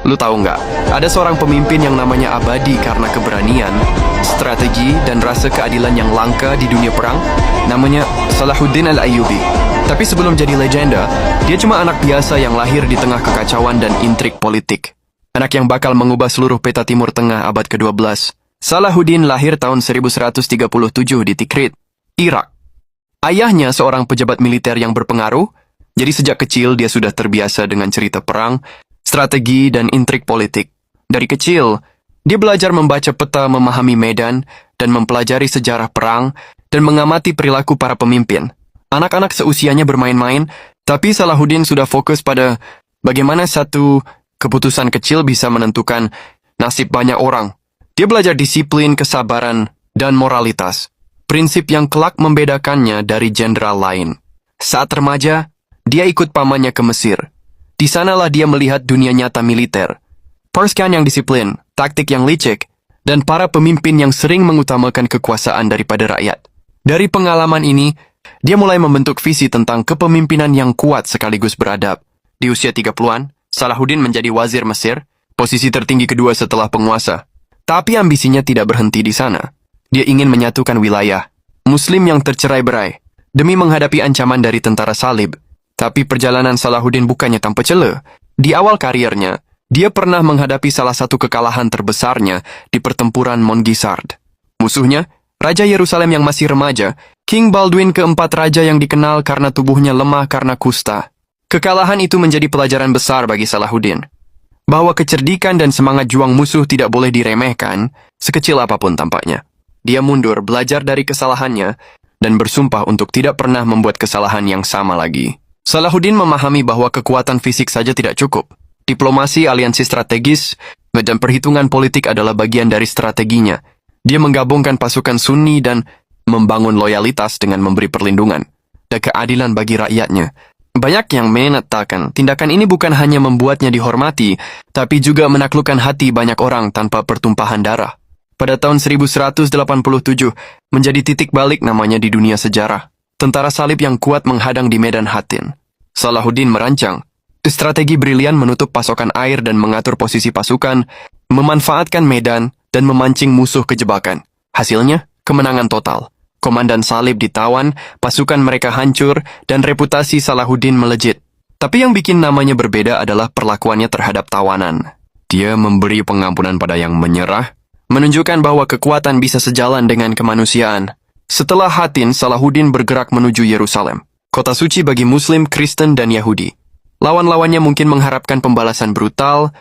Lu tahu nggak? Ada seorang pemimpin yang namanya abadi karena keberanian, strategi, dan rasa keadilan yang langka di dunia perang. Namanya Salahuddin Al-Ayyubi. Tapi sebelum jadi legenda, dia cuma anak biasa yang lahir di tengah kekacauan dan intrik politik. Anak yang bakal mengubah seluruh peta Timur Tengah abad ke-12. Salahuddin lahir tahun 1137 di Tikrit, Irak. Ayahnya seorang pejabat militer yang berpengaruh, jadi sejak kecil dia sudah terbiasa dengan cerita perang, strategi, dan intrik politik. Dari kecil, dia belajar membaca peta, memahami medan, dan mempelajari sejarah perang, dan mengamati perilaku para pemimpin. Anak-anak seusianya bermain-main, tapi Salahuddin sudah fokus pada bagaimana satu keputusan kecil bisa menentukan nasib banyak orang. Dia belajar disiplin, kesabaran, dan moralitas. Prinsip yang kelak membedakannya dari jenderal lain. Saat remaja, dia ikut pamannya ke Mesir. Di sanalah dia melihat dunia nyata militer. Pasukan yang disiplin, taktik yang licik, dan para pemimpin yang sering mengutamakan kekuasaan daripada rakyat. Dari pengalaman ini, dia mulai membentuk visi tentang kepemimpinan yang kuat sekaligus beradab. Di usia 30-an, Salahuddin menjadi wazir Mesir, posisi tertinggi kedua setelah penguasa. Tapi ambisinya tidak berhenti di sana. Dia ingin menyatukan wilayah Muslim yang tercerai-berai demi menghadapi ancaman dari tentara salib. Tapi perjalanan Salahuddin bukannya tanpa celah. Di awal kariernya, dia pernah menghadapi salah satu kekalahan terbesarnya di pertempuran Mongisard. Musuhnya, Raja Yerusalem yang masih remaja, King Baldwin keempat, raja yang dikenal karena tubuhnya lemah karena kusta. Kekalahan itu menjadi pelajaran besar bagi Salahuddin, bahwa kecerdikan dan semangat juang musuh tidak boleh diremehkan, sekecil apapun tampaknya. Dia mundur, belajar dari kesalahannya, dan bersumpah untuk tidak pernah membuat kesalahan yang sama lagi. Salahuddin memahami bahwa kekuatan fisik saja tidak cukup. Diplomasi, aliansi strategis, dan perhitungan politik adalah bagian dari strateginya. Dia menggabungkan pasukan Sunni dan membangun loyalitas dengan memberi perlindungan dan keadilan bagi rakyatnya. Banyak yang mengatakan tindakan ini bukan hanya membuatnya dihormati, tapi juga menaklukkan hati banyak orang tanpa pertumpahan darah. Pada tahun 1187, menjadi titik balik namanya di dunia sejarah. Tentara salib yang kuat menghadang di medan Hattin. Salahuddin merancang strategi brilian menutup pasokan air dan mengatur posisi pasukan, memanfaatkan medan, dan memancing musuh ke jebakan. Hasilnya, kemenangan total. Komandan salib ditawan, pasukan mereka hancur, dan reputasi Salahuddin melejit. Tapi yang bikin namanya berbeda adalah perlakuannya terhadap tawanan. Dia memberi pengampunan pada yang menyerah, menunjukkan bahwa kekuatan bisa sejalan dengan kemanusiaan. Setelah Hattin, Salahuddin bergerak menuju Yerusalem, kota suci bagi Muslim, Kristen, dan Yahudi. Lawan-lawannya mungkin mengharapkan pembalasan brutal,